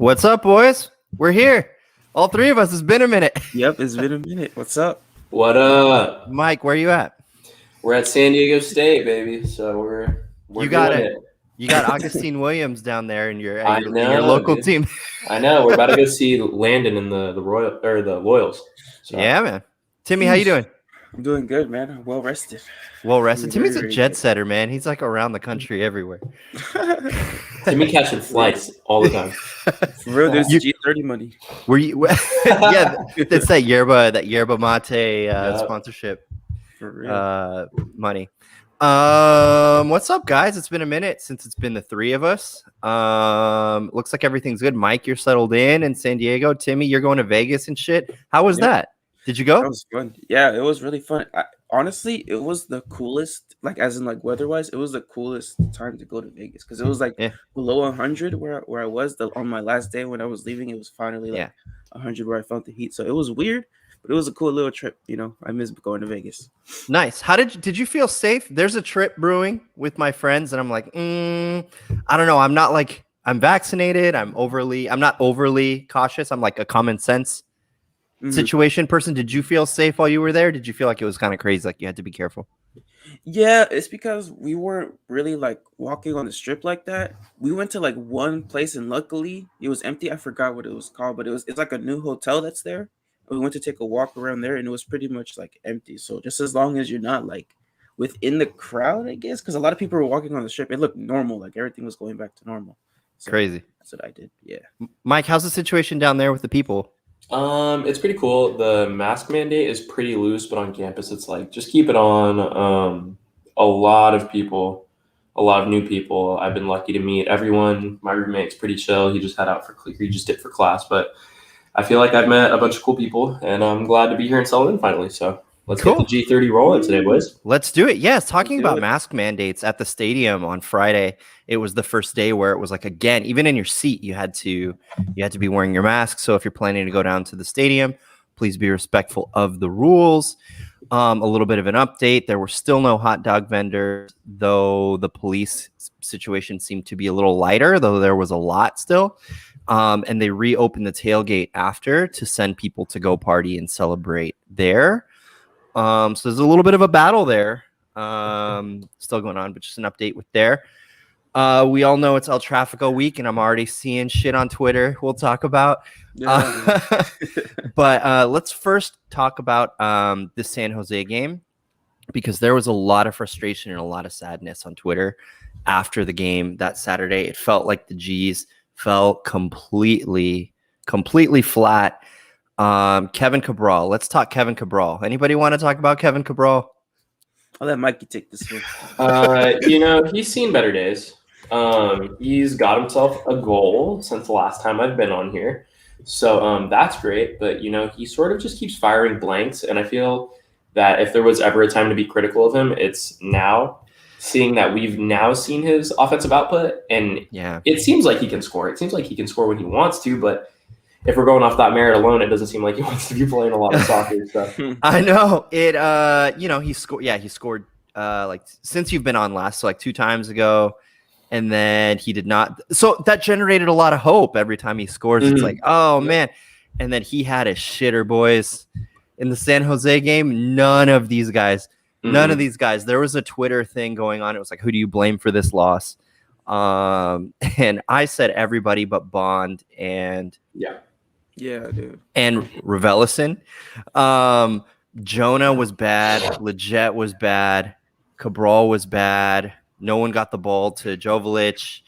What's up, boys? We're here. All three of us. It's been a minute. Yep, it's been a minute. What's up? What up? Mike, where you at? We're at San Diego State, baby. So we're You doing got it. You got Augustine Williams down there in your I your know, local dude. team. I know. We're about to go see Landon in the Royals. So. Yeah, man. Timmy, how you doing? I'm doing good, man. I'm well rested. Well rested. I'm Timmy's a very jet good. setter, man. He's like around the country everywhere. Timmy catching flights all the time. For real, there's G30 money. Were you? Yeah, it's that yerba mate Yep. sponsorship For real. money. What's up, guys? It's been a minute since it's been the three of us. Looks like everything's good. Mike, you're settled in San Diego. Timmy, you're going to Vegas and shit. How was that? Did you go? That was fun. Yeah, it was really fun. Honestly, it was the coolest, like as in like weather-wise, it was the coolest time to go to Vegas because it was like below 100 where I was on my last day when I was leaving. It was finally like 100 where I felt the heat. So it was weird, but it was a cool little trip. You know, I miss going to Vegas. Nice. How did you feel safe? There's a trip brewing with my friends, and I'm like, I don't know. I'm vaccinated. I'm not overly cautious. I'm like a common sense situation person. Did you feel safe while you were there? Did you feel like it was kind of crazy, like you had to be careful? Yeah, it's because we weren't really like walking on the strip like that. We went to like one place and luckily it was empty. I forgot what it was called, but it's like a new hotel that's there. We went to take a walk around there and it was pretty much like empty. So just as long as you're not like within the crowd, I guess, because a lot of people were walking on the strip. It looked normal, like everything was going back to normal. So Crazy. That's what I did. Yeah. Mike, how's the situation down there with the people? It's pretty cool. The mask mandate is pretty loose, but on campus it's like just keep it on. A lot of people, a lot of new people. I've been lucky to meet everyone. My roommate's pretty chill. He just did for class, but I feel like I've met a bunch of cool people, and I'm glad to be here in Sullivan finally. So let's get the G30 rolling today, boys. Let's do it. Yes, talking about mask mandates at the stadium on Friday. It was the first day where it was like, again, even in your seat, you had to be wearing your mask. So if you're planning to go down to the stadium, please be respectful of the rules. A little bit of an update. There were still no hot dog vendors, though the police situation seemed to be a little lighter, though there was a lot still. And they reopened the tailgate after to send people to go party and celebrate there. So there's a little bit of a battle there still going on, but just an update with there. We all know it's El Trafico week, and I'm already seeing shit on Twitter we'll talk about. But let's first talk about the San Jose game, because there was a lot of frustration and a lot of sadness on Twitter after the game that Saturday. It felt like the G's fell completely flat. Kevin Cabral. Let's talk Kevin Cabral. Anybody want to talk about Kevin Cabral? I'll let Mikey take this one. He's seen better days. He's got himself a goal since the last time I've been on here. So that's great. But, he sort of just keeps firing blanks. And I feel that if there was ever a time to be critical of him, it's now, seeing that we've now seen his offensive output. And it seems like he can score. It seems like he can score when he wants to. But if we're going off that merit alone, it doesn't seem like he wants to be playing a lot of soccer stuff. I know it. He scored. Yeah, he scored like since you've been on last, so like 2 times ago, and then he did not. So that generated a lot of hope every time he scores. It's like, oh man, and then he had a shitter, boys, in the San Jose game. None of these guys. There was a Twitter thing going on. It was like, who do you blame for this loss? And I said everybody but Bond and Yeah, dude. And Raveloson. Jonah was bad. Leggett was bad. Cabral was bad. No one got the ball to Joveljic.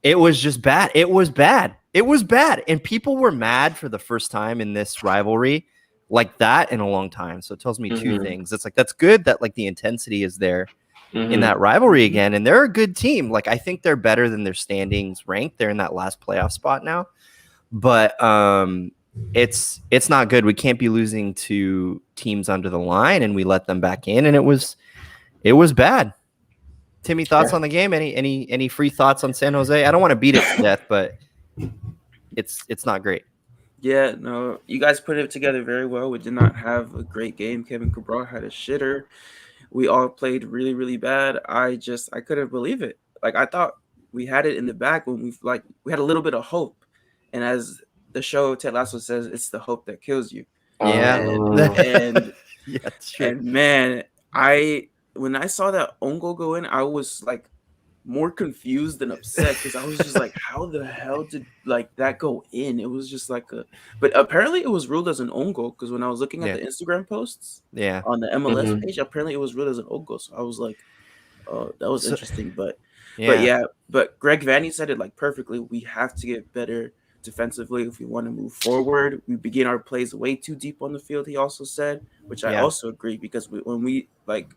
It was just bad. It was bad. And people were mad for the first time in this rivalry like that in a long time. So it tells me 2 things. It's like, that's good that like the intensity is there in that rivalry again. And they're a good team. Like, I think they're better than their standings ranked. They're in that last playoff spot now. But it's not good. We can't be losing to teams under the line, and we let them back in, and it was bad. Timmy, thoughts on the game? Any free thoughts on San Jose? I don't want to beat it to death, but it's not great. Yeah, no, you guys put it together very well. We did not have a great game. Kevin Cabral had a shitter. We all played really, really bad. I couldn't believe it. Like, I thought we had it in the back when we had a little bit of hope. And as the show Ted Lasso says, it's the hope that kills you. Yeah. And Yeah, that's true. and man, when I saw that own goal go in, I was like more confused than upset because I was just like, how the hell did like that go in? It was just like but apparently it was ruled as an own goal because when I was looking at the Instagram posts on the MLS page, apparently it was ruled as an own goal. So I was like, oh, that was interesting. But Greg Vanny said it like perfectly. We have to get better defensively if we want to move forward. We begin our plays way too deep on the field, he also said, which I also agree because when we like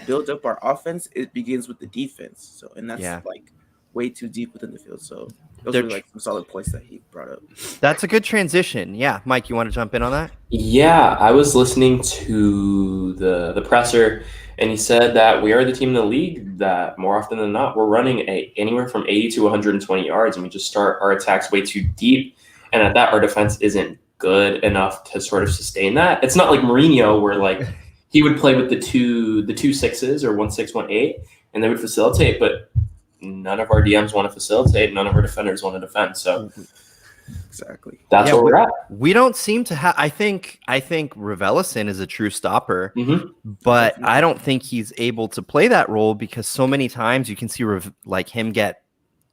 build up our offense, it begins with the defense. So and that's like way too deep within the field. So those are like some solid points that he brought up. That's a good transition. Yeah, Mike, you want to jump in on that? Yeah, I was listening to the presser, and he said that we are the team in the league that more often than not we're running anywhere from 80 to 120 yards, and we just start our attacks way too deep. And at that, our defense isn't good enough to sort of sustain that. It's not like Mourinho where like he would play with the two sixes or 1-6, 1-8, and they would facilitate, but none of our DMs want to facilitate. None of our defenders want to defend. So exactly, that's where we're at. We don't seem to have. I think Raveloson is a true stopper, but I don't think he's able to play that role because so many times you can see like him get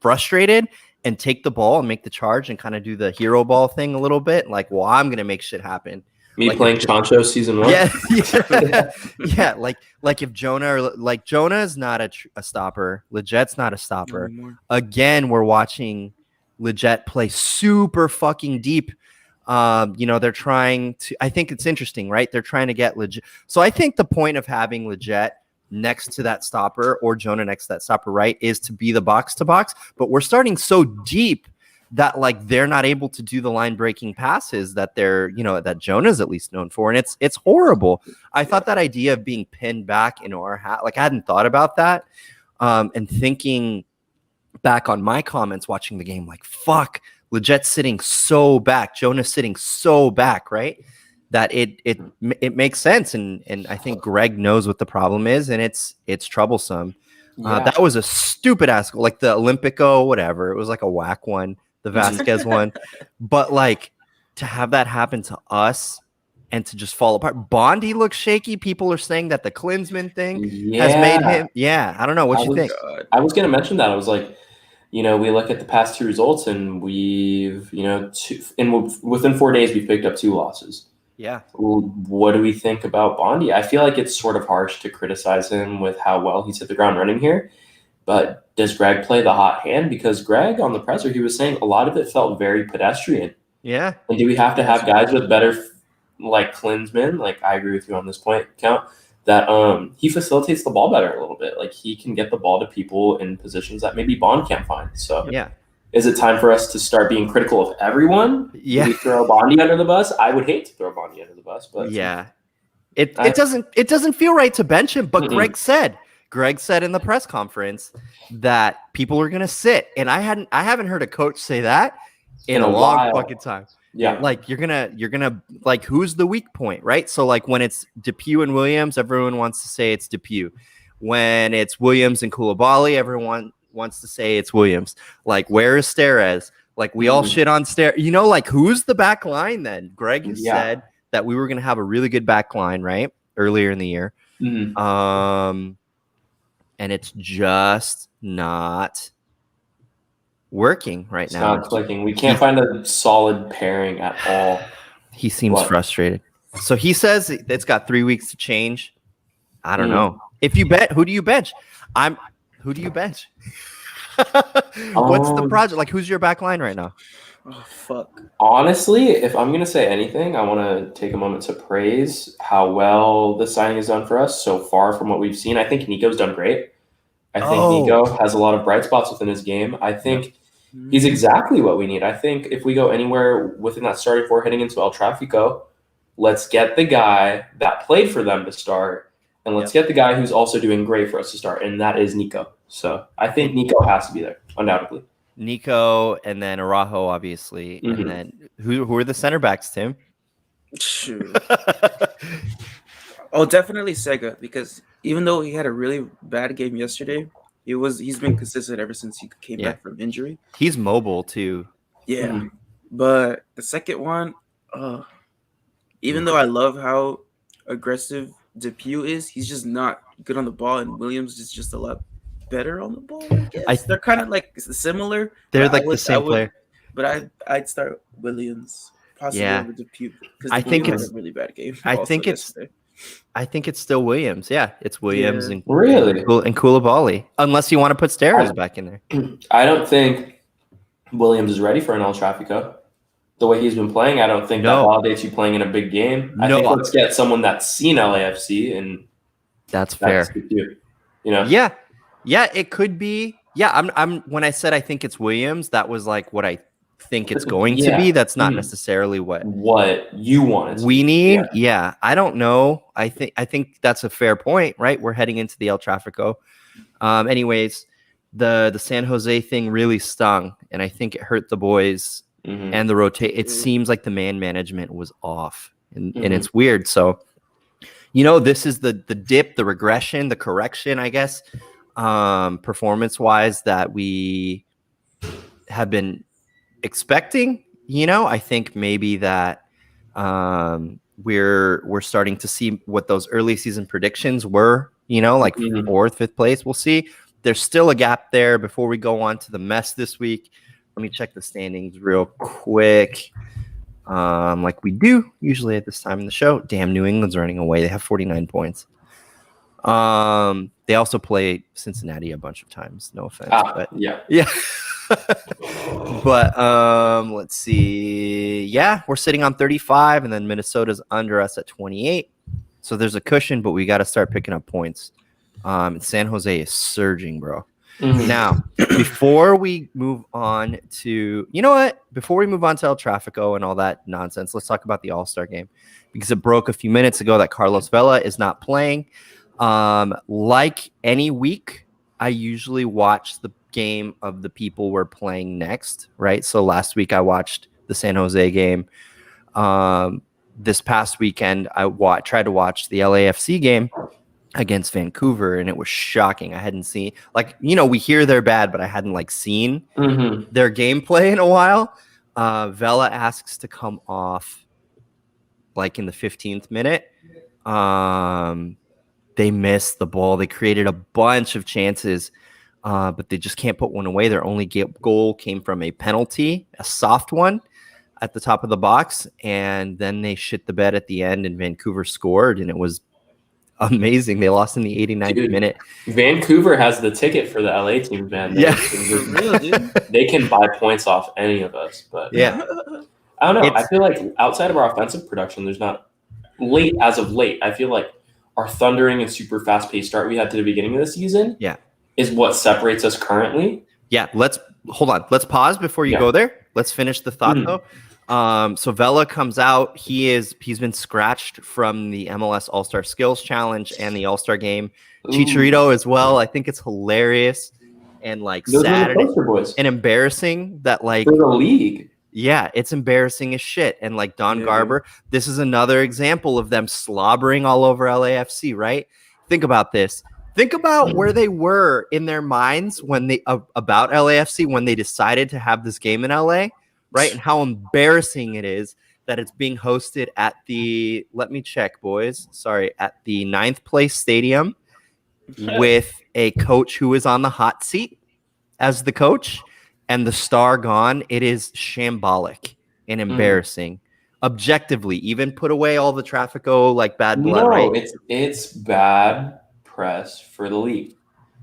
frustrated and take the ball and make the charge and kind of do the hero ball thing a little bit. Like, well, I'm gonna make shit happen. Me like playing Chancho season 1. Yeah. Like if Jonah is not a stopper, Leget's not a stopper. Again, we're watching Leget play super fucking deep. They're trying to. I think it's interesting, right? They're trying to get Leget. So I think the point of having Leget next to that stopper or Jonah next to that stopper, right, is to be the box to box. But we're starting so deep that like they're not able to do the line breaking passes that that Jonah's at least known for. And it's horrible. I thought that idea of being pinned back into our hat, like I hadn't thought about that. And thinking back on my comments watching the game, like, fuck, Leget's sitting so back, Jonah's sitting so back, right? That it makes sense. And I think Greg knows what the problem is, and it's troublesome. That was a stupid ass goal, like the Olympico, whatever. It was like a whack one. The Vasquez one, but like to have that happen to us and to just fall apart. Bondi looks shaky. People are saying that the Klinsmann thing has made him. Yeah, I don't know. What you think? I was going to mention that. I was like, we look at the past 2 results, and we've, within 4 days we've picked up 2 losses. Yeah. What do we think about Bondi? I feel like it's sort of harsh to criticize him with how well he's hit the ground running here. But does Greg play the hot hand? Because Greg on the presser, he was saying a lot of it felt very pedestrian. Yeah. And do we have to have guys with better, like Klinsmann? Like I agree with you on this point, Count, that he facilitates the ball better a little bit. Like he can get the ball to people in positions that maybe Bond can't find. So is it time for us to start being critical of everyone? Yeah. Do we throw Bondi under the bus? I would hate to throw Bondi under the bus, but it doesn't feel right to bench him. But Greg said in the press conference that people are going to sit. And I haven't heard a coach say that in a long fucking time. Yeah. Like you're going to like, who's the weak point, right? So like when it's Depew and Williams, everyone wants to say it's Depew. When it's Williams and Koulibaly, everyone wants to say it's Williams. Like, where is Steres? Like we all shit on Steres. Like who's the back line then? Greg has said that we were going to have a really good back line, right? Earlier in the year. And it's just not working right now. It's not clicking. We can't find a solid pairing at all. He seems frustrated. So he says it's got 3 weeks to change. I don't know. If you bet, who do you bench? Who do you bench? What's the project? Like, who's your back line right now? Oh, fuck. Honestly, if I'm going to say anything, I want to take a moment to praise how well the signing has done for us so far from what we've seen. I think Nico's done great. I think Nico has a lot of bright spots within his game. I think he's exactly what we need. I think if we go anywhere within that starting 4 heading into El Trafico, let's get the guy that played for them to start, and let's get the guy who's also doing great for us to start, and that is Nico. So I think Nico has to be there, undoubtedly. Nico, and then Araujo, obviously. And then who are the center backs, Tim? Shoot. Definitely Sega, because even though he had a really bad game yesterday, he's been consistent ever since he came back from injury. He's mobile too. Yeah. But the second one, even though I love how aggressive Depew is, he's just not good on the ball, and Williams is just a lot better on the ball. I guess they're kind of like similar. They're but like the same player. But I'd start Williams possibly Yeah. over Depew because I think had it's- a really bad game. I also think it's- yesterday. I think it's still Williams. Yeah, it's Williams Yeah. and Really? and Koulibaly. Unless you want to put Steros back in there. I don't think Williams is ready for an El Trafico. The way he's been playing, I don't think No. that validates you playing in a big game. I No. think let's get someone that's seen LAFC, and That's fair. that's you. You know? Yeah, it could be. Yeah, I'm. When I said I think it's Williams, that was like what I think it's going to Yeah. be. That's not Mhm. necessarily what What you want it to we be. need. Yeah, I don't know. I think that's a fair point. Right, we're heading into the El Trafico. Anyways, the San Jose thing really stung, and I think it hurt the boys. Mhm. And the rotate. It seems like the man management was off, and Mhm. it's weird. So, this is the dip, the regression, the correction, I guess, performance wise that we have been expecting. I think maybe that we're starting to see what those early season predictions were. Like Mhm. 4th, 5th place. We'll see. There's still a gap there before we go on to the mess this week. Let me check the standings real quick. Like we do usually at this time in the show. Damn, New England's running away. They have 49 points. They also play Cincinnati a bunch of times. No offense, but Yeah. but let's see. Yeah, we're sitting on 35, and then Minnesota's under us at 28. So there's a cushion, but we got to start picking up points. San Jose is surging, bro. Mhm. Now, before we move on to, before we move on to El Trafico and all that nonsense, let's talk about the All-Star game, because it broke a few minutes ago that Carlos Vela is not playing. Like any week, I usually watch the game of the people we're playing next, right? So last week I watched the San Jose game. This past weekend I tried to watch the LAFC game against Vancouver, and it was shocking. I hadn't seen, we hear they're bad, but I hadn't seen Mhm. their gameplay in a while. Vela asks to come off in the 15th minute. They missed the ball. They created a bunch of chances, but they just can't put one away. Their only goal came from a penalty, a soft one at the top of the box, and then they shit the bed at the end, and Vancouver scored, and it was amazing. They lost in the 89th minute. Vancouver has the ticket for the LA teams, man. Yeah. For real, dude. They can buy points off any of us, but Yeah. I don't know. I It's- feel like outside of our offensive production, there's not as of late. I feel like our thundering and super fast paced start we had to the beginning of the season, is what separates us currently. Yeah, hold on. Let's pause before you go there. Let's finish the thought though. So Vela comes out. He's been scratched from the MLS All-Star Skills Challenge and the All-Star Game. Chicharito as well. I think it's hilarious and Those sad are the poster boys and embarrassing that for the league. Yeah, it's embarrassing as shit. And Don Yeah. Garber, this is another example of them slobbering all over LAFC, right? Think about this. Think about where they were in their minds when they about LAFC when they decided to have this game in LA, right? And how embarrassing it is that it's being hosted at the, let me check, boys. Sorry, at the 9th place stadium with a coach who is on the hot seat as the coach. And the star gone. It is shambolic and embarrassing. Objectively, even put away all the Trafico bad blood, right? It's bad press for the league.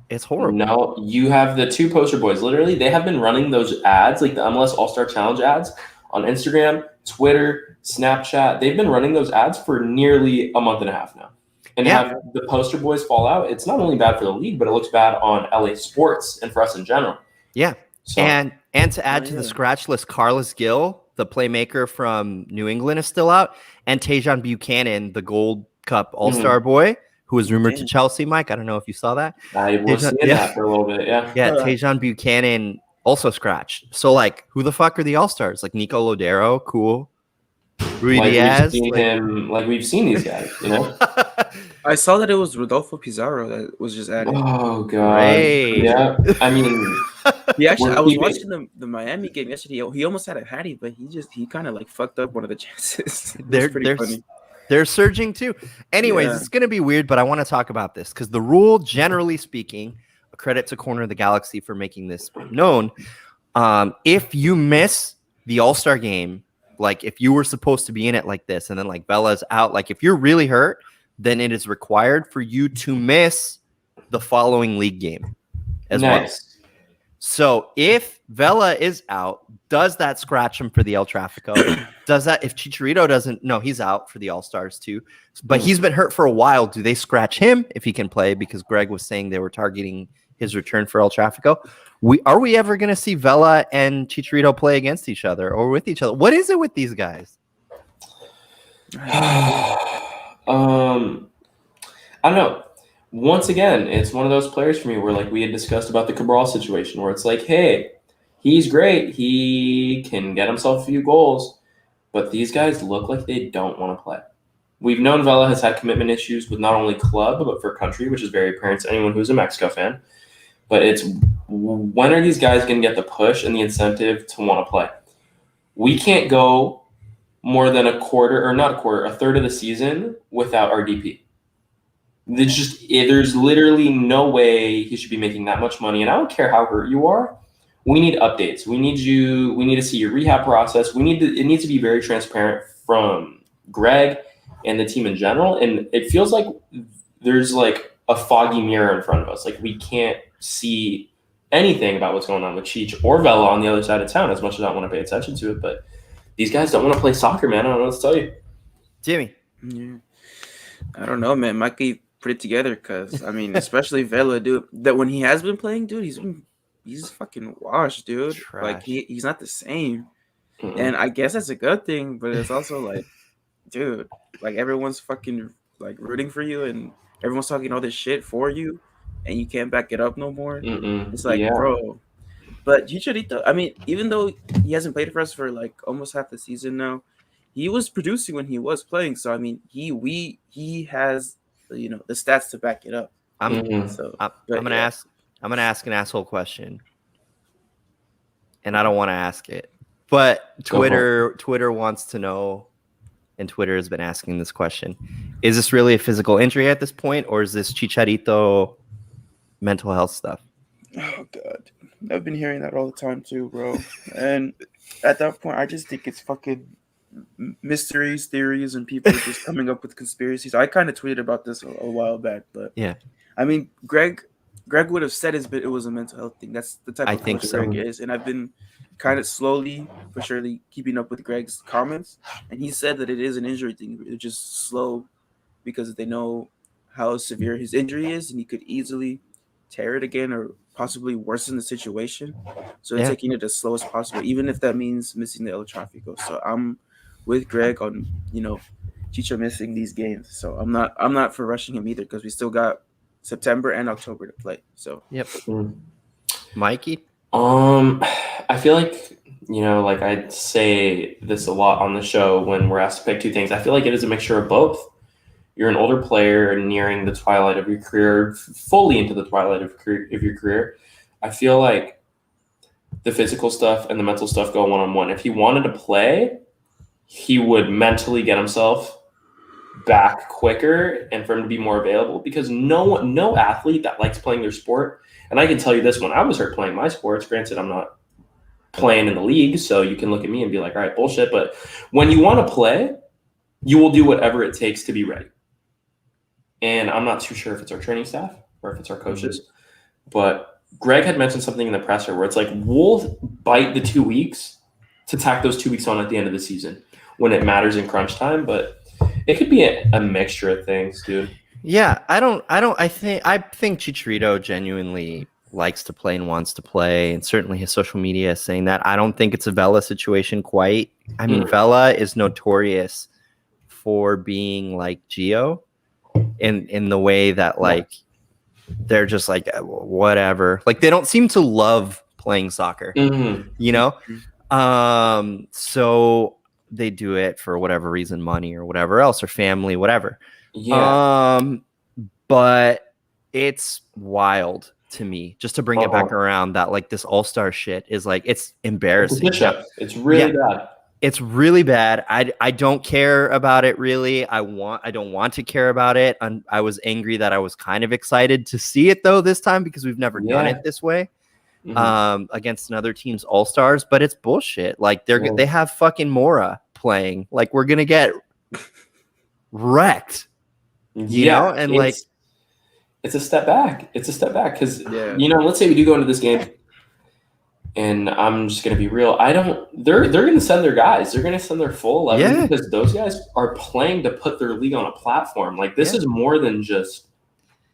It's horrible. No, you have the two poster boys. Literally, they have been running those ads, like the MLS All-Star Challenge ads, on Instagram, Twitter, Snapchat. They've been running those ads for nearly a month and a half now. And to have the poster boys fall out, it's not only bad for the league, but it looks bad on LA sports and for us in general. Yeah. So, And to add to the scratch list, Carlos Gil, the playmaker from New England, is still out, and Tajon Buchanan, the Gold Cup All-Star boy, who was rumored to Chelsea. Mike, I don't know if you saw that. I was seeing that for a little bit. Yeah. Yeah, Tajon Buchanan also scratched. So who the fuck are the All-Stars? Nico Lodero, cool. Rui Like Diaz. we've seen these guys, you know. I saw that it was Rodolfo Pizarro that was just added. Oh god, Great. yeah. I mean, He actually, We're I was keeping- watching the Miami game yesterday. He almost had a hattie, but he kind of like fucked up one of the chances. It was pretty funny. They're surging too. Anyways, Yeah. it's going to be weird, but I want to talk about this because the rule, generally speaking, a credit to Corner of the Galaxy for making this known. If you miss the All-Star game, like if you were supposed to be in it like this, and then like Bella's out, like if you're really hurt, then it is required for you to miss the following league game as well. nice. So if Vela is out, does that scratch him for the El Trafico? Does that, if Chicharito doesn't, no, he's out for the All-Stars too, but he's been hurt for a while. Do they scratch him if he can play? Because Greg was saying they were targeting his return for El Trafico. Are we ever going to see Vela and Chicharito play against each other or with each other? What is it with these guys? I don't know. Once again, it's one of those players for me where, like we had discussed about the Cabral situation, where it's like, hey, he's great. He can get himself a few goals, but these guys look like they don't want to play. We've known Vela has had commitment issues with not only club, but for country, which is very apparent to anyone who's a Mexico fan. But it's when are these guys going to get the push and the incentive to want to play? We can't go more than a third of the season without our DP. There's literally no way he should be making that much money. And I don't care how hurt you are. We need updates. We need to see your rehab process. It needs to be very transparent from Greg and the team in general. And it feels like there's like a foggy mirror in front of us. Like we can't see anything about what's going on with Cheech or Vela on the other side of town, as much as I want to pay attention to it. But these guys don't want to play soccer, man. I don't know what to tell you. Jimmy. Yeah. I don't know, man. Might be put it together because I mean, especially Vela, dude. That when he has been playing, dude, he's fucking washed, dude. Trash. Like he's not the same. Mm-mm. And I guess that's a good thing, but it's also like, dude, like everyone's fucking like rooting for you and everyone's talking all this shit for you and you can't back it up no more. Mm-mm. It's like, Yeah. bro. But Chicharito, I mean, even though he hasn't played for us for like almost half the season now, he was producing when he was playing. So I mean, he has the stats to back it up. I'm gonna ask an asshole question, and I don't want to ask it, but Twitter wants to know, and Twitter has been asking this question: is this really a physical injury at this point, or is this Chicharito mental health stuff? Oh God, I've been hearing that all the time too, bro. And at that point, I just think it's fucking mysteries, theories, and people just coming up with conspiracies. I kind of tweeted about this a while back, but yeah, I mean, Greg would have said it was a mental health thing. That's the type of think coach so. Greg is, and I've been kind of slowly but surely keeping up with Greg's comments, and he said that it is an injury thing. It's just slow because they know how severe his injury is, and he could easily tear it again or possibly worsen the situation. So they're taking it as slow as possible, even if that means missing the El Trafico. So I'm with Greg on Chicha missing these games. So I'm not for rushing him either because we still got September and October to play. So yep. Mikey? I feel like, like I say this a lot on the show when we're asked to pick two things. I feel like it is a mixture of both. You're an older player nearing the twilight of your career, fully into the twilight of your career. I feel like the physical stuff and the mental stuff go one-on-one. If he wanted to play, he would mentally get himself back quicker and for him to be more available, because no athlete that likes playing their sport, and I can tell you this, when I was hurt playing my sports, granted I'm not playing in the league, so you can look at me and be like, all right, bullshit, but when you want to play, you will do whatever it takes to be ready. And I'm not too sure if it's our training staff or if it's our coaches, but Greg had mentioned something in the presser where it's like, we'll bite the 2 weeks to tack those 2 weeks on at the end of the season when it matters in crunch time, but it could be a mixture of things, dude. Yeah, I think Chicharito genuinely likes to play and wants to play, and certainly his social media is saying that. I don't think it's a Vela situation quite. I mean, Vela is notorious for being like Gio in the way that like they're just like whatever. Like they don't seem to love playing soccer, So they do it for whatever reason, money or whatever else, or family, whatever. Yeah. But it's wild to me, just to bring it back around, that like this all-star shit is like, it's embarrassing. It's really bad. It's really bad. I don't care about it really. I don't want to care about it. I was angry that I was kind of excited to see it though this time, because we've never done it this way. Against another team's all-stars, but it's bullshit. Like they have fucking Mora playing. Like we're gonna get wrecked. You know, and like it's a step back. It's a step back because you know, let's say we do go into this game, and I'm just gonna be real. They're gonna send their guys. They're gonna send their full 11 because those guys are playing to put their league on a platform. Like this is more than just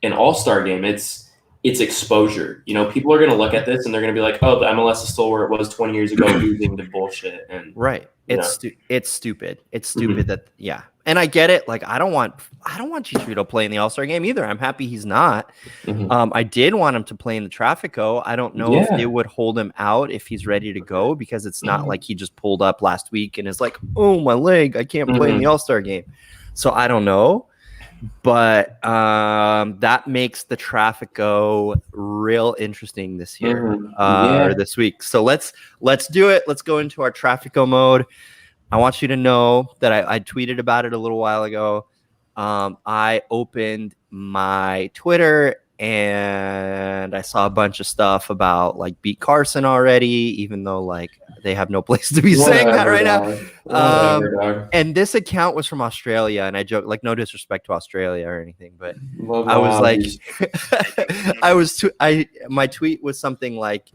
an all-star game. It's exposure. You know, people are gonna look at this and they're gonna be like, "Oh, the MLS is still where it was 20 years ago, losing to bullshit." And it's stupid. It's stupid that And I get it. Like I don't want Chicharito to play in the All-Star game either. I'm happy he's not. I did want him to play in the Trafico. I don't know if they would hold him out if he's ready to go, because it's not like he just pulled up last week and is like, "Oh, my leg, I can't play in the All-Star game." So I don't know. But that makes the Trafico real interesting this year or this week. So let's do it. Let's go into our Trafico mode. I want you to know that I tweeted about it a little while ago. I opened my Twitter and I saw a bunch of stuff about like beat Carson already, even though like they have no place to be saying that right now. And this account was from Australia, and I joke, like, no disrespect to Australia or anything, but I was like, my tweet was something like,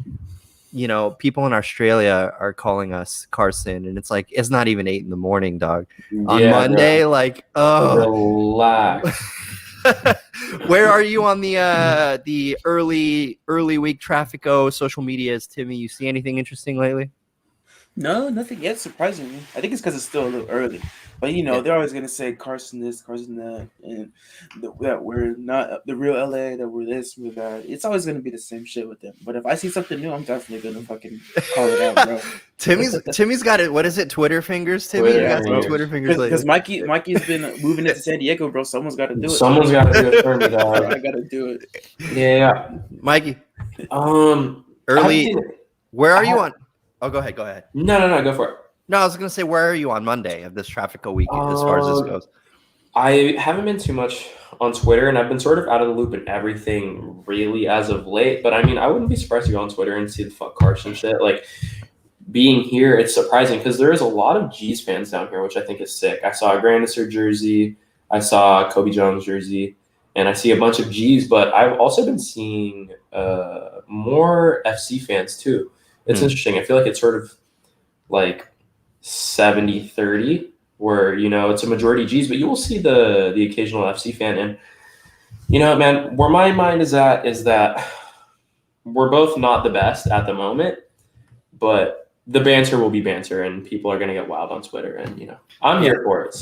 you know, people in Australia are calling us Carson, and it's like, it's not even 8 a.m, dog. On Monday, bro. Like, oh, relax. Where are you on the early week Trafico social medias, Timmy? You see anything interesting lately? No, nothing yet, surprisingly. I think it's because it's still a little early. But, you know, they're always going to say Carson this, Carson that, and that we're not the real LA, that we're this, we're that. It's always going to be the same shit with them. But if I see something new, I'm definitely going to fucking call it out, bro. Timmy's got it. What is it? Twitter fingers, Timmy? You got some Twitter fingers lately. Because Mikey's been moving it to San Diego, bro. Someone's got to do it. Someone's got to do it for me, dog. I got to do it. Yeah. Mikey. Early. Where are you on? Oh, go ahead. No, go for it. No, I was going to say, where are you on Monday of this Trafico week as far as this goes? I haven't been too much on Twitter, and I've been sort of out of the loop in everything really as of late. But I mean, I wouldn't be surprised to go on Twitter and see the fuck Carson shit. Like, being here, it's surprising because there is a lot of G's fans down here, which I think is sick. I saw a Grandisser jersey, I saw a Kobe Jones jersey, and I see a bunch of G's, but I've also been seeing more FC fans too. It's interesting. I feel like it's sort of like 70-30, where, you know, it's a majority G's, but you will see the occasional FC fan. And, you know, man, where my mind is at is that we're both not the best at the moment, but the banter will be banter, and people are going to get wild on Twitter. And, you know, I'm here for it.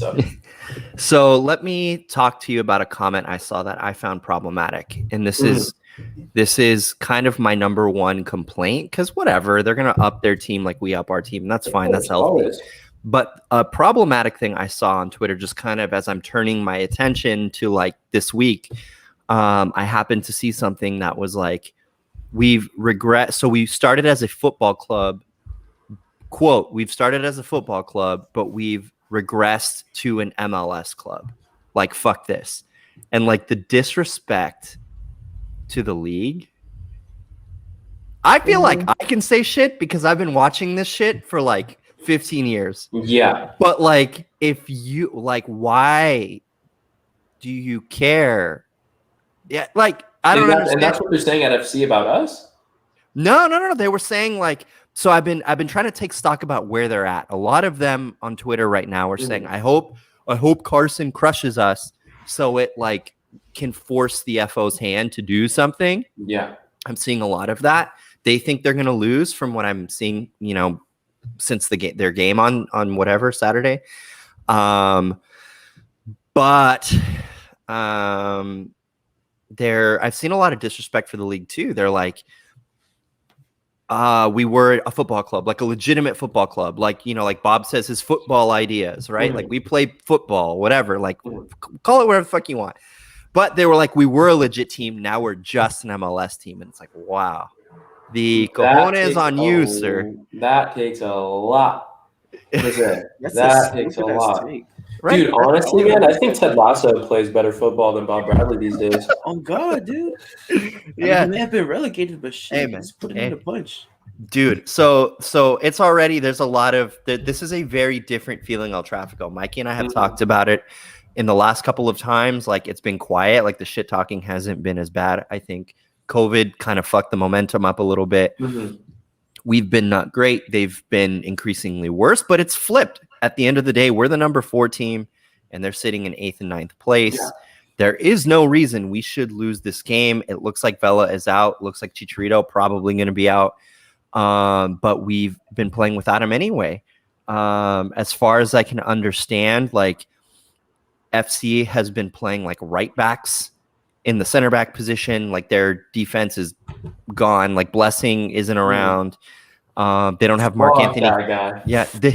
So let me talk to you about a comment I saw that I found problematic. And this is kind of my number one complaint, because whatever, they're going to up their team like we up our team. And that's fine. That's healthy. Always. But a problematic thing I saw on Twitter, just kind of as I'm turning my attention to like this week, I happened to see something that was like, so we started as a football club, quote, we've started as a football club, but we've regressed to an MLS club. Like, fuck this. And like the disrespect to the league. I feel like I can say shit because I've been watching this shit for like 15 years. Yeah. But like, if you like, why do you care? Yeah, like, I don't understand. And that's what they're saying at FC about us? No. They were saying like, so I've been trying to take stock about where they're at. A lot of them on Twitter right now are saying, I hope Carson crushes us so it like can force the FO's hand to do something. Yeah. I'm seeing a lot of that. They think they're going to lose from what I'm seeing, you know, since their game on whatever Saturday. But I've seen a lot of disrespect for the league too. They're like, We were a football club, like a legitimate football club. Like, like Bob says, his football ideas, right? Like we play football, whatever. Like call it whatever the fuck you want. But they were like, we were a legit team. Now we're just an MLS team. And it's like, wow. The cojones on you, sir. That takes a lot. That's That takes a lot. Right? Dude, honestly, man, I think Ted Lasso plays better football than Bob Bradley these days. Oh God, dude. Yeah. He may have been relegated, but shit, Hey, man. he's putting in a punch. Dude, so it's already, there's a lot of, this is a very different feeling El Trafico. Mikey and I have talked about it in the last couple of times. Like, it's been quiet. Like, the shit talking hasn't been as bad. I think COVID kind of fucked the momentum up a little bit. We've been not great. They've been increasingly worse, but it's flipped. At the end of the day, we're the number 4 team, and they're sitting in 8th and 9th place. Yeah. There is no reason we should lose this game. It looks like Vela is out. Looks like Chicharito probably going to be out. But we've been playing without him anyway. As far as I can understand, like, FC has been playing like right backs in the center back position. Like, their defense is gone. Like, Blessing isn't around. They don't have Mark Anthony. Yeah, they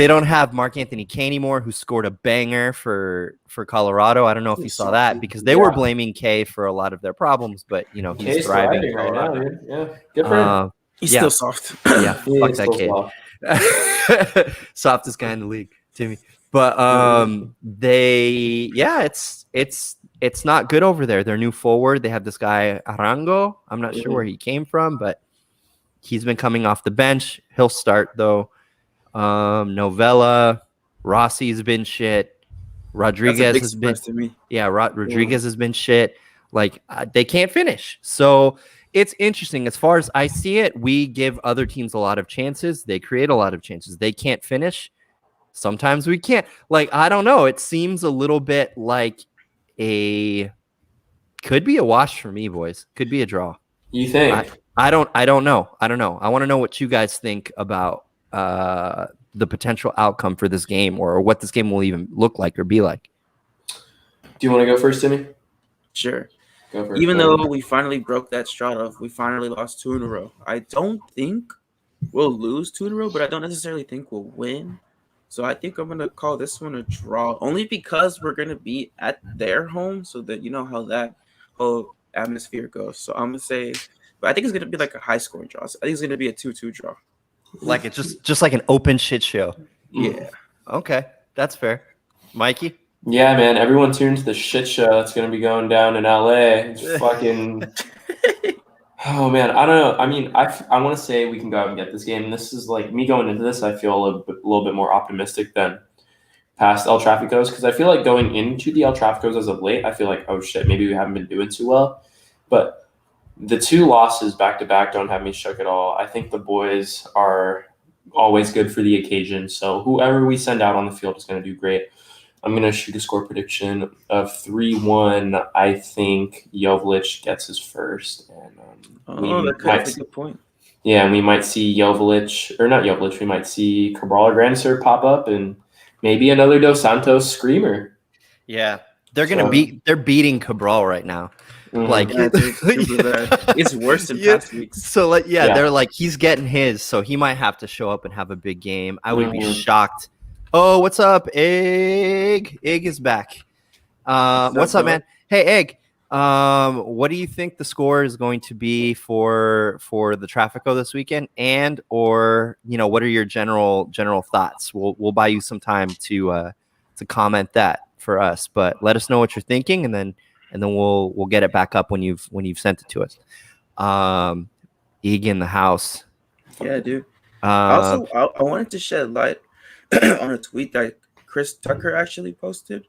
don't have Mark Anthony Kay anymore, who scored a banger for Colorado. I don't know if you saw that, because they were blaming Kay for a lot of their problems, but he's thriving right now, dude. Yeah, good for him. He's still soft. Yeah, fuck that kid. Softest guy in the league, Timmy. But it's not good over there. Their new forward, they have this guy Arango. I'm not sure where he came from, but he's been coming off the bench. He'll start though. Novella, Rossi's been shit. Rodriguez has been to me. Yeah, Rodriguez has been shit. Like, they can't finish. So it's interesting. As far as I see it, we give other teams a lot of chances. They create a lot of chances. They can't finish. Sometimes we can't. Like, I don't know. It seems a little bit like could be a wash for me, boys. Could be a draw. You think? I don't know. I want to know what you guys think about the potential outcome for this game, or what this game will even look like or be like. Do you want to go first, Timmy? Sure. Go first. Even though we finally broke that straw, we finally lost 2 in a row. I don't think we'll lose 2 in a row, but I don't necessarily think we'll win. So I think I'm going to call this one a draw, only because we're going to be at their home, so that you know how that whole atmosphere goes. So I'm going to say, but I think it's going to be like a high-scoring draw. So I think it's going to be a 2-2 draw. Like, it's just like an open shit show. Yeah. Okay, that's fair. Mikey? Yeah, man. Everyone tune to the shit show that's going to be going down in LA. It's fucking... Oh, man. I don't know. I mean, I want to say we can go out and get this game. And this is like me going into this, I feel a little bit more optimistic than past El Traficos, because I feel like going into the El Traficos as of late, I feel like, oh, shit, maybe we haven't been doing too well. But the 2 losses back-to-back don't have me shook at all. I think the boys are always good for the occasion. So whoever we send out on the field is going to do great. I'm going to shoot a score prediction of 3-1. I think Jovic gets his first. And that's a good point. Yeah, and we might see we might see Cabral or Grandsir pop up, and maybe another Dos Santos screamer. Yeah, they're beating Cabral right now. Like, it's worse than past weeks. So they're like, he's getting his, so he might have to show up and have a big game. I would be shocked. Oh, what's up, Egg? Egg is back. What's up, man? Hey, Egg. What do you think the score is going to be for the Trafico this weekend? And what are your general thoughts? We'll buy you some time to comment that for us, but let us know what you're thinking, and then we'll get it back up when you've sent it to us. Egg in the house. Yeah, dude. Also, I wanted to shed light on a tweet that Chris Tucker actually posted,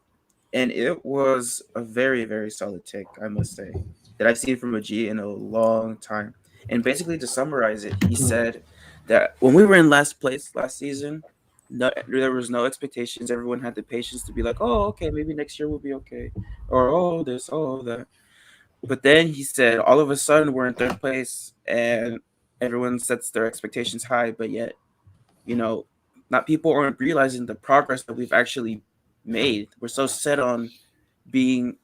and it was a very, very solid take, I must say, that I've seen from a G in a long time. And basically, to summarize it, he said that when we were in last place last season, there was no expectations. Everyone had the patience to be like, oh, okay, maybe next year we'll be okay, or oh, this, oh, that. But then he said, all of a sudden we're in 3rd place, and everyone sets their expectations high, but yet, not people aren't realizing the progress that we've actually made. We're so set on being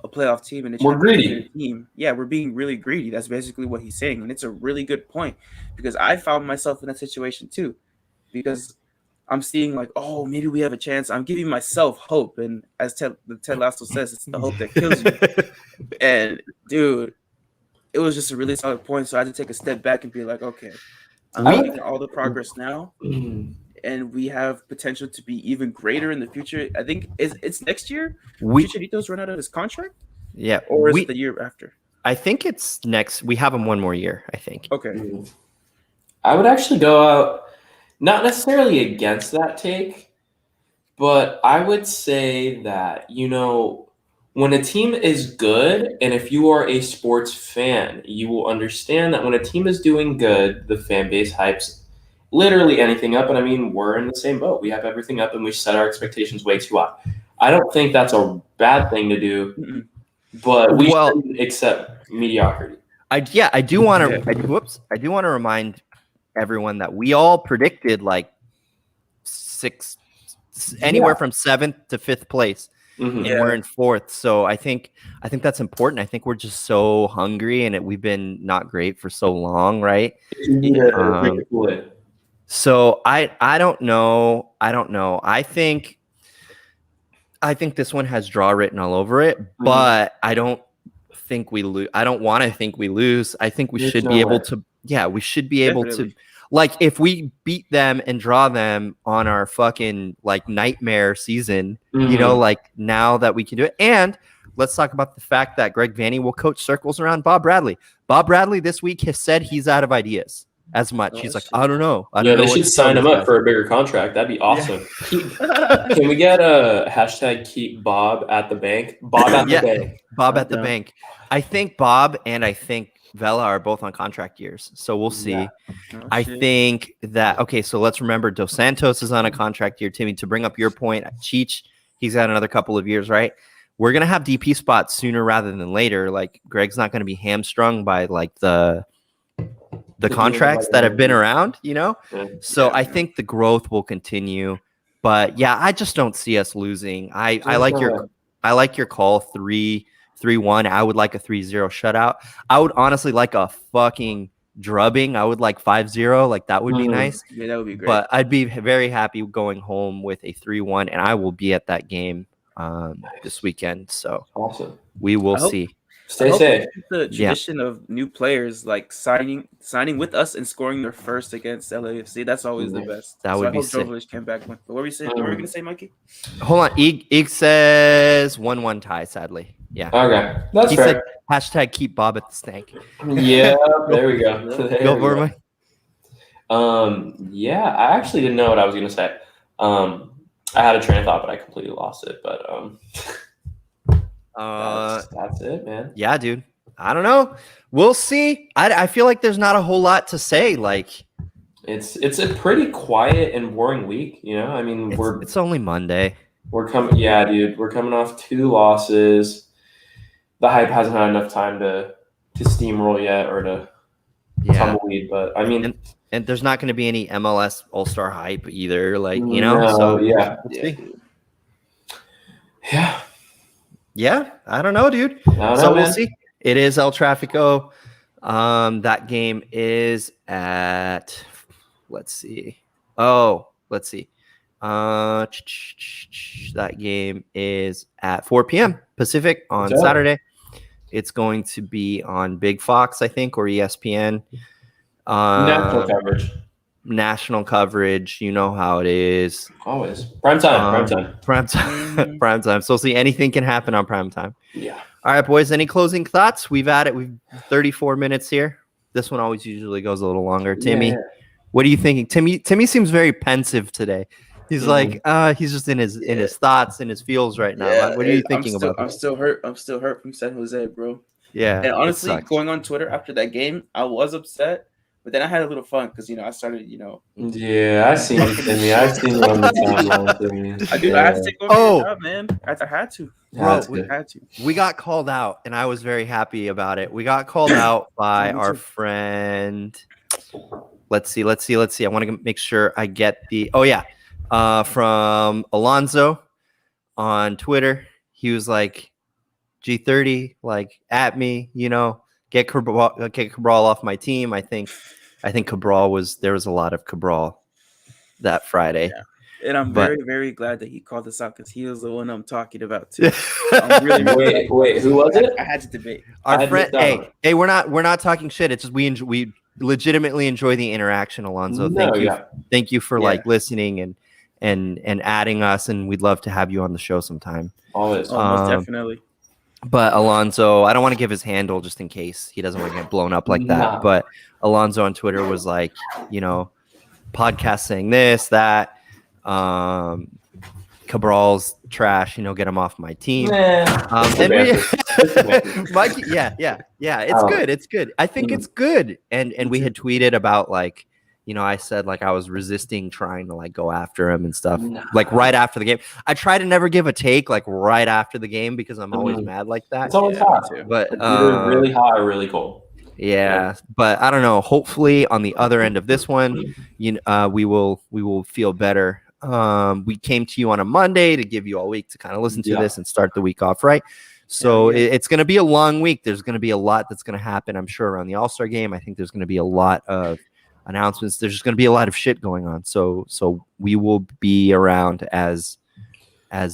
a playoff team and a We're greedy. championship team. Yeah, we're being really greedy. That's basically what he's saying, and it's a really good point because I found myself in that situation too, because I'm seeing like, oh, maybe we have a chance. I'm giving myself hope, and as Ted Lasso says, it's the hope that kills you. And dude, it was just a really solid point. So I had to take a step back and be like, okay, I'm making all the progress now, and we have potential to be even greater in the future. I think it's next year. Chicharito's run out of his contract. Yeah, or is it the year after? I think it's next. We have him one more year, I think. Okay. I would actually go out, not necessarily against that take, but I would say that, you know, when a team is good, and if you are a sports fan, you will understand that when a team is doing good, the fan base hypes literally anything up. And I mean, we're in the same boat. We have everything up and we set our expectations way too high. I don't think that's a bad thing to do, but we shouldn't accept mediocrity. I do want to remind everyone that we all predicted like anywhere from 7th to 5th place. And we're in 4th. So I think that's important. I think we're just so hungry and we've been not great for so long, right? So I don't know. I think this one has draw written all over it, but I don't think we lose. I don't want to think we lose. I think we should be able to. Yeah, we should be able to. Like if we beat them and draw them on our fucking like nightmare season, you know, like now that we can do it. And let's talk about the fact that Greg Vanney will coach circles around Bob Bradley. Bob Bradley this week has said he's out of ideas as much. He's like, I don't know. They should sign him up for a bigger contract. That'd be awesome. Can we get a hashtag keep Bob at the bank? Bob at the bank. Bob at the bank. I think Bob and I think Vela are both on contract years, so we'll see. Yeah. I think that so let's remember Dos Santos is on a contract year. Timmy, to bring up your point, Cheech, he's got another couple of years, right? We're gonna have DP spots sooner rather than later. Like Greg's not gonna be hamstrung by like the contracts that have been around, you know. So I think the growth will continue, but yeah, I just don't see us losing. I like your call 3-1. I would like a 3-0 shutout. I would honestly like a fucking drubbing. I would like 5-0. Like that would be nice. Yeah, that would be great. But I'd be very happy going home with a 3-1, and I will be at that game this weekend. So awesome. We will see. Stay safe. The tradition of new players like signing with us and scoring their first against LAFC. That's always the best. That would be sick. Jovic came back. What were we saying? What were we gonna say, Mikey? Hold on. Ig says 1-1 tie. Sadly, yeah. Okay, that's fair. Said, hashtag keep Bob at the stank. Yeah, there we go. Go for me. Yeah, I actually didn't know what I was gonna say. I had a train of thought, but I completely lost it. But that's it, man. Yeah, dude. I don't know. We'll see. I feel like there's not a whole lot to say. Like, it's a pretty quiet and boring week. You know, I mean, it's only Monday. We're coming. Yeah, dude. We're coming off 2 losses. The hype hasn't had enough time to steamroll yet or to tumbleweed. But I mean, and there's not going to be any MLS All-Star hype either. Like, you know. So yeah. Yeah, I don't know, dude. We'll see. It is El Trafico. That game is at. Let's see. That game is at 4 p.m. Pacific on Saturday. It's going to be on Big Fox, I think, or ESPN. National coverage. You know how it is. Always. Prime time. So see, anything can happen on prime time. Yeah. All right, boys. Any closing thoughts? We've 34 minutes here. This one always usually goes a little longer. Timmy, what are you thinking? Timmy seems very pensive today. He's like, he's just in his thoughts and his feels right now. Yeah, what are you thinking about? I'm still hurt. I'm still hurt from San Jose, bro. Yeah. And honestly, going on Twitter after that game, I was upset, but then I had a little fun because I started, Yeah, I seen it, Timmy. I seen it on the timeline, Timmy. I had to take over the job, man. I had to. We had to. We got called out, and I was very happy about it. We got called out by our friend. Let's see. I want to make sure I get the. Oh yeah. From Alonzo on Twitter. He was like, G30, like at me, get Cabral off my team. I think Cabral there was a lot of Cabral that Friday. Yeah. And I'm But- very, very glad that he called us out because he was the one I'm talking about too. I'm really, really Wait, who was it? I had to debate. Our friend, hey, we're not talking shit. It's just we legitimately enjoy the interaction, Alonzo. Thank you for like listening and adding us, and we'd love to have you on the show sometime. Always. Most definitely. But Alonzo, I don't want to give his handle just in case he doesn't want to get blown up like that. Nah. But Alonzo on Twitter was like, podcast saying this, that, Cabral's trash, get him off my team. Mikey, It's good. I think it's good. And we had tweeted about like, I said like I was resisting trying to like go after him and stuff. Like right after the game. I try to never give a take like right after the game because I'm always mad like that. It's always hot. But it's either really hot or really cold. Yeah, but I don't know. Hopefully on the other end of this one, we will feel better. We came to you on a Monday to give you all week to kind of listen to this and start the week off right. So it's going to be a long week. There's going to be a lot that's going to happen, I'm sure, around the All-Star game. I think there's going to be a lot of announcements. There's just going to be a lot of shit going on. So we will be around as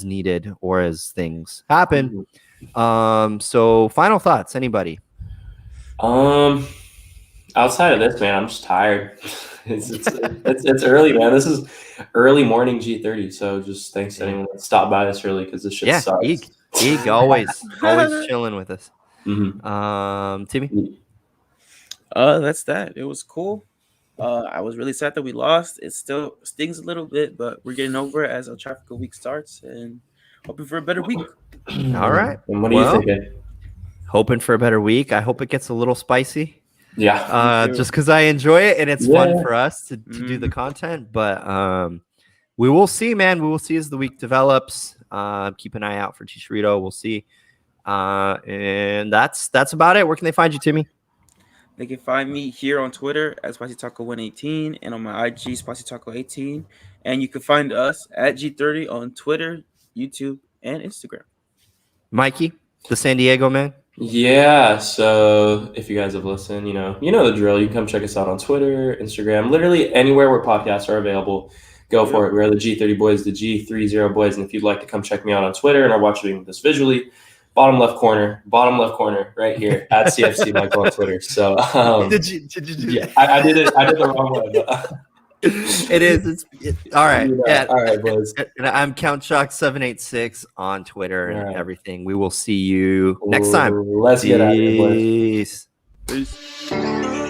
needed or as things happen. So final thoughts, anybody? Outside of this, man, I'm just tired. It's early, man. This is early morning G30. So just thanks to anyone that stopped by this early because this shit sucks. Eek, always chilling with us. Timmy? That's that. It was cool. I was really sad that we lost. It still stings a little bit, but we're getting over it as our Trafico week starts and hoping for a better week. All right. And what are you thinking? Hoping for a better week. I hope it gets a little spicy. Yeah. Just because I enjoy it and it's fun for us to do the content. But we will see, man. We will see as the week develops. Keep an eye out for Chicharito. We'll see. And that's about it. Where can they find you, Timmy? They can find me here on Twitter at SpicyTaco118 and on my IG SpicyTaco18. And you can find us at G30 on Twitter, YouTube, and Instagram. Mikey, the San Diego man. Yeah, so if you guys have listened, you know the drill. You can come check us out on Twitter, Instagram, literally anywhere where podcasts are available. Go for it. We're the G30 Boys, the G30 Boys. And if you'd like to come check me out on Twitter and are watching this visually, bottom left corner, right here at CFC Michael on Twitter. So did you yeah, I did it. I did the wrong way. But, it is. All right. Yeah. All right, boys. And I'm Count Shock 786 on Twitter and everything. We will see you next time. Let's get out of here, boys. Peace.